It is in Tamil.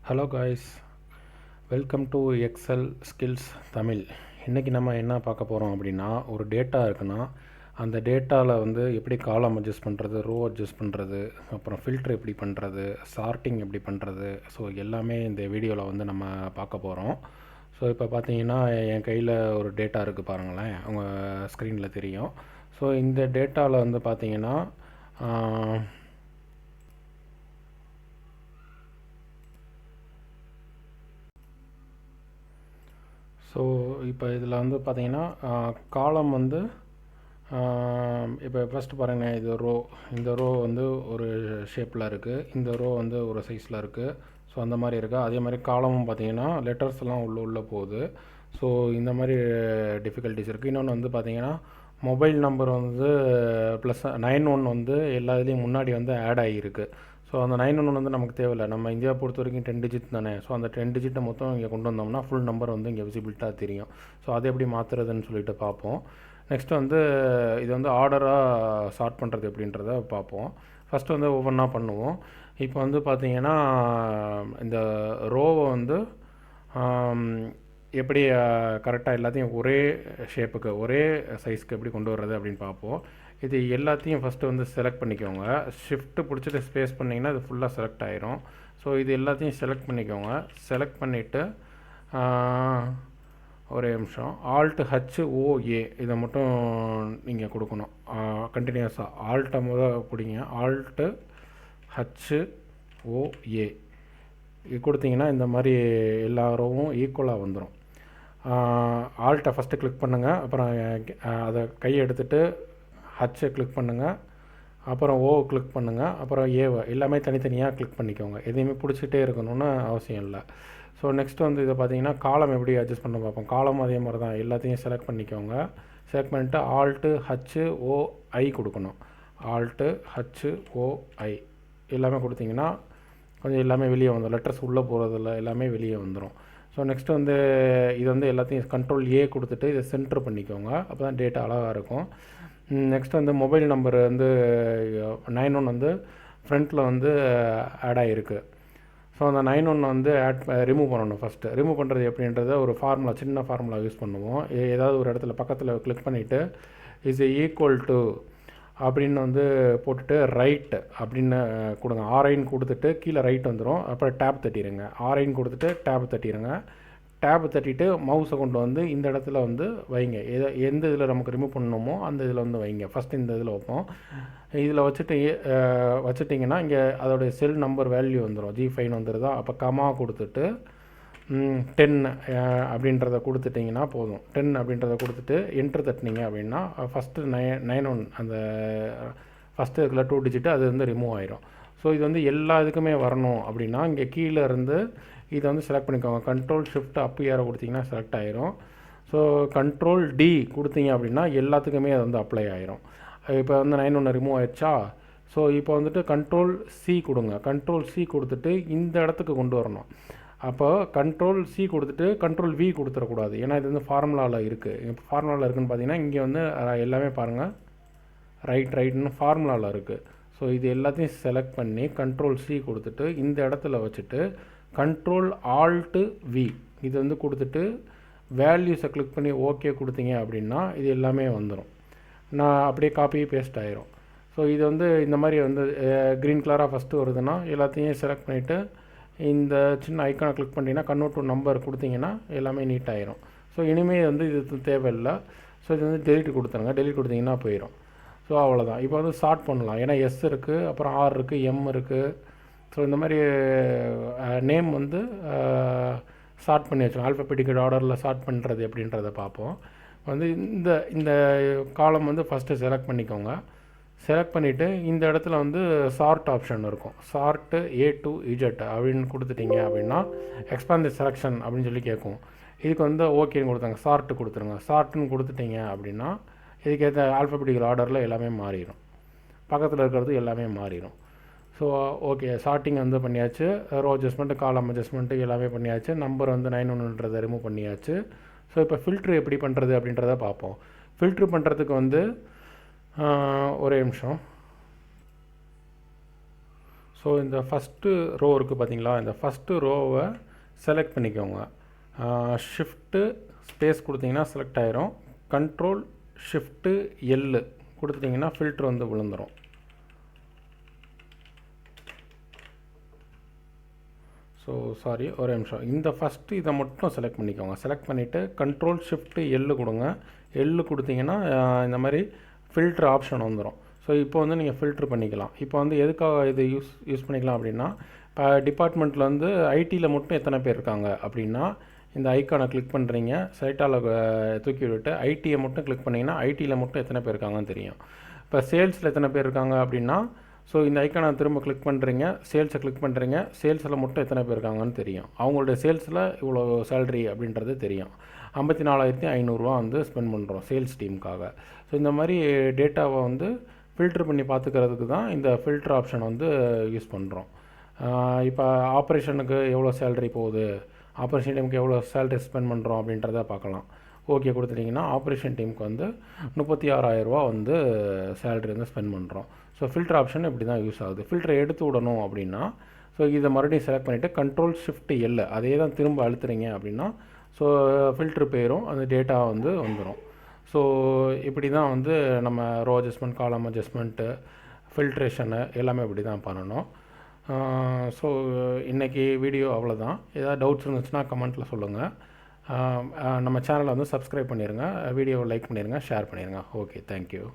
Hello guys, welcome to Excel skills Tamil. இன்றைக்கி நம்ம என்ன பார்க்க போகிறோம் அப்படின்னா, ஒரு டேட்டா இருக்குன்னா அந்த டேட்டாவில் வந்து எப்படி காலம் அட்ஜஸ்ட் பண்ணுறது, ரோ அட்ஜஸ்ட் பண்ணுறது, அப்புறம் ஃபில்ட்ரு எப்படி பண்ணுறது, சார்ட்டிங் எப்படி பண்ணுறது, ஸோ எல்லாமே இந்த வீடியோவில் வந்து நம்ம பார்க்க போகிறோம். ஸோ இப்போ பார்த்தீங்கன்னா என் கையில் ஒரு டேட்டா இருக்குது பாருங்களேன், உங்கள் ஸ்க்ரீனில் தெரியும். ஸோ இந்த டேட்டாவில் வந்து பார்த்தீங்கன்னா ஸோ இப்போ இதில் வந்து பார்த்தீங்கன்னா காலம் வந்து இப்போ ஃபஸ்ட்டு பாருங்கள், இது ரோ, இந்த ரோ வந்து ஒரு ஷேப்பில் இருக்குது, இந்த ரோ வந்து ஒரு சைஸில் இருக்குது. ஸோ அந்த மாதிரி இருக்குது. அதே மாதிரி காலமும் பார்த்தீங்கன்னா லெட்டர்ஸ்லாம் உள்ளே போகுது. ஸோ இந்த மாதிரி டிஃபிகல்ட்டிஸ் இருக்குது. இன்னொன்று வந்து பார்த்தீங்கன்னா மொபைல் நம்பர் வந்து ப்ளஸ் 91 வந்து எல்லா இதுலேயும் முன்னாடி வந்து ஆட் ஆகியிருக்கு. ஸோ அந்த 911 வந்து நமக்கு தேவையில்லை. நம்ம இந்தியா பொறுத்த வரைக்கும் 10 டிஜிட் தானே. ஸோ அந்த 10 டிஜிட்டை மொத்தம் இங்கே கொண்டு வந்தோம்னா ஃபுல் நம்பர் வந்து இங்கே விசிபிலிட்டாக தெரியும். ஸோ அதை எப்படி மாற்றுறதுன்னு சொல்லிட்டு பார்ப்போம். நெக்ஸ்ட்டு வந்து இது வந்து ஆர்டராக சார்ட் பண்ணுறது எப்படின்றத பார்ப்போம். ஃபஸ்ட்டு வந்து ஒவ்வொன்றா பண்ணுவோம். இப்போ வந்து பார்த்திங்கன்னா இந்த ரோவை வந்து எப்படி கரெக்டாக எல்லாத்தையும் ஒரே ஷேப்புக்கு ஒரே சைஸ்க்கு எப்படி கொண்டு வர்றது அப்படின்னு பார்ப்போம். இது எல்லாத்தையும் ஃபஸ்ட்டு வந்து செலக்ட் பண்ணிக்கோங்க. ஷிஃப்ட்டு பிடிச்சிட்டு ஸ்பேஸ் பண்ணிங்கன்னா அது ஃபுல்லாக செலக்ட் ஆயிரும். ஸோ இது எல்லாத்தையும் செலக்ட் பண்ணிக்கோங்க. செலக்ட் பண்ணிவிட்டு ஒரே நிமிஷம், ஆல்ட் HOA இதை மட்டும் நீங்கள் கொடுக்கணும் கண்டினியூஸாக. ஆல்ட்டை பிடிங்க, ஆல்ட்டு HOA இது கொடுத்தீங்கன்னா இந்த மாதிரி எல்லா ரோவும் ஈக்குவலாக வந்துடும். ஆல்ட்டை ஃபஸ்ட்டு கிளிக் பண்ணுங்கள், அப்புறம் அதை கையை எடுத்துகிட்டு ஹச்சை கிளிக் பண்ணுங்கள், அப்புறம் ஓ கிளிக் பண்ணுங்கள், அப்புறம் ஏவை எல்லாமே தனித்தனியாக கிளிக் பண்ணிக்கோங்க. எதையுமே பிடிச்சிட்டே இருக்கணும்னு அவசியம் இல்லை. ஸோ நெக்ஸ்ட்டு வந்து இதை பார்த்தீங்கன்னா காலம் எப்படி அட்ஜஸ்ட் பண்ண பார்ப்போம். காலம் அதே மாதிரி தான், எல்லாத்தையும் செலக்ட் பண்ணிக்கோங்க. செலக்ட் பண்ணிவிட்டு ஆல்ட்டு HOI கொடுக்கணும். ஆல்ட்டு HOI எல்லாமே கொடுத்தீங்கன்னா கொஞ்சம் எல்லாமே வெளியே வந்துடும். லெட்டர்ஸ் உள்ளே போகிறதில்ல, எல்லாமே வெளியே வந்துடும். ஸோ நெக்ஸ்ட்டு வந்து இது வந்து எல்லாத்தையும் கண்ட்ரோல் A கொடுத்துட்டு இதை சென்ட்ரு பண்ணிக்கோங்க. அப்போ தான் டேட்டா அழகாக இருக்கும். நெக்ஸ்ட் வந்து மொபைல் நம்பர் வந்து 91 வந்து ஃப்ரண்ட்டில் வந்து ஆட் ஆகிருக்கு. ஸோ அந்த 91 வந்து ரிமூவ் பண்ணணும். ஃபஸ்ட்டு ரிமூவ் பண்ணுறது எப்படின்றத ஒரு ஃபார்முலா, சின்ன ஃபார்முலா யூஸ் பண்ணுவோம். ஏதாவது ஒரு இடத்துல பக்கத்தில் கிளிக் பண்ணிவிட்டு இஸ் ஈக்குவல் டு அப்படின்னு வந்து போட்டுட்டு ரைட் அப்படின்னு கொடுங்க. ஆர்ஐன்னு கொடுத்துட்டு கீழே ரைட் வந்துடும். அப்புறம் டேப் தட்டிடுங்க. ஆர்ஐன்னு கொடுத்துட்டு டேப் தட்டிடுங்க. டேப் தட்டிட்டு மவுஸை கொண்டு வந்து இந்த இடத்துல வந்து வைங்க. எந்த இதில் நமக்கு ரிமூவ் பண்ணணுமோ அந்த இதில் வந்து வைங்க. ஃபஸ்ட்டு இந்த இதில் வைப்போம். இதில் வச்சுட்டிங்கன்னா இங்கே அதோடைய செல் நம்பர் வேல்யூ வந்துடும். G5 வந்துடுதா. அப்போ கமா கொடுத்துட்டு 10 அப்படின்றத கொடுத்துட்டிங்கன்னா போதும். 10 அப்படின்றத கொடுத்துட்டு என்ட்ரு தட்டினீங்க அப்படின்னா ஃபஸ்ட்டு 91 அந்த ஃபஸ்ட்டு இருக்கிற 2 டிஜிட்டு அது வந்து ரிமூவ் ஆயிரும். ஸோ இது வந்து எல்லா இதுக்குமே வரணும் அப்படின்னா இங்கே கீழே இருந்து இதை வந்து செலக்ட் பண்ணிக்கோங்க. கண்ட்ரோல் ஷிஃப்ட் அப் ஏற கொடுத்தீங்கன்னா செலக்ட் ஆயிரும். ஸோ கண்ட்ரோல் D கொடுத்தீங்க அப்படின்னா எல்லாத்துக்குமே அது வந்து அப்ளை ஆயிரும். இப்போ வந்து 91 ரிமூவ் ஆயிடுச்சா. ஸோ இப்போ வந்துட்டு கண்ட்ரோல் C கொடுங்க. கண்ட்ரோல் C கொடுத்துட்டு இந்த இடத்துக்கு கொண்டு வரணும். அப்போ கண்ட்ரோல் C கொடுத்துட்டு கண்ட்ரோல் V கொடுத்துடக்கூடாது. ஏன்னா இது வந்து ஃபார்முலாவில் இருக்குது. இப்போ ஃபார்முலாவில் இருக்குதுன்னு பார்த்தீங்கன்னா இங்கே வந்து எல்லாமே பாருங்கள் ரைட்னு ஃபார்முலாவில் இருக்குது. ஸோ இது எல்லாத்தையும் செலக்ட் பண்ணி கண்ட்ரோல் C கொடுத்துட்டு இந்த இடத்துல வச்சுட்டு கண்ட்ரோல் ஆல்ட்டு V இது வந்து கொடுத்துட்டு வேல்யூஸை கிளிக் பண்ணி ஓகே கொடுத்தீங்க அப்படின்னா இது எல்லாமே வந்துடும். நான் அப்படியே காப்பி பேஸ்ட் ஆயிரும். ஸோ இது வந்து இந்த மாதிரி வந்து க்ரீன் கலராக ஃபஸ்ட்டு வருதுன்னா எல்லாத்தையும் செலக்ட் பண்ணிவிட்டு இந்த சின்ன ஐக்கானை கிளிக் பண்ணிங்கன்னா கன்வெர்ட் டு நம்பர் கொடுத்தீங்கன்னா எல்லாமே நீட் ஆயிரும். ஸோ இனிமேல் வந்து இது தேவையில்லை. ஸோ இது வந்து டெலிட் கொடுத்துருங்க. டெலிட் கொடுத்தீங்கன்னா போயிடும். ஸோ அவ்வளோதான். இப்போ வந்து சார்ட் பண்ணலாம். ஏன்னா S இருக்குது, அப்புறம் R இருக்குது, M இருக்குது. ஸோ இந்த மாதிரி நேம் வந்து சார்ட் பண்ணி வச்சோம். ஆல்ஃபபெட்டிக்கல் ஆர்டரில் சார்ட் பண்ணுறது எப்படின்றத பார்ப்போம். வந்து இந்த காலம் வந்து ஃபஸ்ட்டு செலக்ட் பண்ணிக்கோங்க. செலக்ட் பண்ணிவிட்டு இந்த இடத்துல வந்து சார்ட் ஆப்ஷன் இருக்கும். சார்ட்டு A to Z அப்படின்னு கொடுத்துட்டிங்க அப்படின்னா எக்ஸ்பேண்ட் தி செலெக்ஷன் அப்படின்னு சொல்லி கேட்கும். இதுக்கு வந்து ஓகேன்னு கொடுத்தாங்க. சார்ட்டு கொடுத்துருங்க. சார்ட்டுன்னு கொடுத்துட்டிங்க அப்படின்னா இதுக்கேற்ற ஆல்ஃபபெட்டிக்கல் ஆர்டரில் எல்லாமே மாறிடும். பக்கத்தில் இருக்கிறது எல்லாமே மாறிடும். ஸோ ஓகே, சார்ட்டிங் வந்து பண்ணியாச்சு. ரோ அட்ஜஸ்ட்மெண்ட்டு, காலம் அட்ஜஸ்ட்மெண்ட்டு எல்லாமே பண்ணியாச்சு. நம்பர் வந்து 91ன்றதை ரிமூவ் பண்ணியாச்சு. ஸோ இப்போ ஃபில்ட்ரு எப்படி பண்ணுறது அப்படின்றத பார்ப்போம். ஃபில்ட்ரு பண்ணுறதுக்கு வந்து ஒரே நிமிஷம். ஸோ ஸோ இந்த ஃபஸ்ட்டு ரோ இருக்குது பார்த்தீங்களா, இந்த ஃபஸ்ட்டு ரோவை செலக்ட் பண்ணிக்கோங்க. ஷிஃப்ட்டு ஸ்பேஸ் கொடுத்தீங்கன்னா செலக்ட் ஆயிரும். கண்ட்ரோல் ஷிஃப்ட்டு எல் கொடுத்துட்டிங்கன்னா ஃபில்ட்ரு வந்து விழுந்துடும். ஸோ சாரி, ஒரே நிமிஷம். இந்த ஃபஸ்ட்டு இதை மட்டும் செலக்ட் பண்ணிக்கோங்க. செலக்ட் பண்ணிவிட்டு கண்ட்ரோல் ஷிஃப்ட்டு எல்லு கொடுங்க. எல்லு கொடுத்தீங்கன்னா இந்த மாதிரி ஃபில்ட்ரு ஆப்ஷன் வந்துடும். ஸோ இப்போ வந்து நீங்கள் ஃபில்ட்ரு பண்ணிக்கலாம். இப்போ வந்து எதுக்காக இது யூஸ் பண்ணிக்கலாம் அப்படின்னா, இப்போ டிபார்ட்மெண்ட்டில் வந்து ஐடியில் மட்டும் எத்தனை பேர் இருக்காங்க அப்படின்னா, இந்த ஐக்கானை கிளிக் பண்ணுறீங்க, செலக்டால் தூக்கி விட்டுட்டு ஐடியை மட்டும் கிளிக் பண்ணிங்கன்னா ஐடியில் மட்டும் எத்தனை பேர் இருக்காங்கன்னு தெரியும். இப்போ சேல்ஸில் எத்தனை பேர் இருக்காங்க அப்படின்னா, ஸோ இந்த ஐக்கானை திரும்ப கிளிக் பண்ணுறீங்க, சேல்ஸை கிளிக் பண்ணுறீங்க, சேல்ஸில் மட்டும் எத்தனை பேர் இருக்காங்கன்னு தெரியும். அவங்களுடைய சேல்ஸில் இவ்வளோ சேலரி அப்படின்றது தெரியும். 54,500 வந்து ஸ்பெண்ட் பண்ணுறோம் சேல்ஸ் டீமுக்காக. ஸோ இந்த மாதிரி டேட்டாவை வந்து ஃபில்ட்ரு பண்ணி பார்த்துக்கிறதுக்கு தான் இந்த ஃபில்ட்ரு ஆப்ஷன் வந்து யூஸ் பண்ணுறோம். இப்போ ஆப்ரேஷனுக்கு எவ்வளோ சேலரி போகுது, ஆப்ரேஷன் டீமுக்கு எவ்வளோ சேலரி ஸ்பெண்ட் பண்ணுறோம் அப்படின்றத பார்க்கலாம். ஓகே கொடுத்துட்டிங்கன்னா ஆப்ரேஷன் டீமுக்கு வந்து 36,000 வந்து சேலரி வந்து ஸ்பெண்ட் பண்ணுறோம். ஸோ ஃபில்டர் ஆப்ஷன் இப்படி தான் யூஸ் ஆகுது. ஃபில்டரை எடுத்து விடணும் அப்படின்னா, ஸோ இதை மறுபடியும் செலக்ட் பண்ணிவிட்டு கண்ட்ரோல் ஷிஃப்ட் எல் அதே தான் திரும்ப அழுத்துறீங்க அப்படின்னா, ஸோ ஃபில்ட்ரு போயிடும், அந்த டேட்டா வந்து வந்துடும். ஸோ இப்படி தான் வந்து நம்ம ரோ அட்ஜஸ்ட்மெண்ட், காலம் அட்ஜஸ்ட்மெண்ட்டு, ஃபில்ட்ரேஷனு எல்லாமே இப்படி தான் பண்ணணும். ஸோ இன்றைக்கி வீடியோ அவ்வளோதான். ஏதாவது டவுட்ஸ் இருந்துச்சுன்னா கமெண்ட்டில் சொல்லுங்கள். நம்ம சேனலை வந்து சப்ஸ்கிரைப் பண்ணிடுங்க, வீடியோவை லைக் பண்ணிடுங்க, ஷேர் பண்ணிடுங்க. Okay, thank you.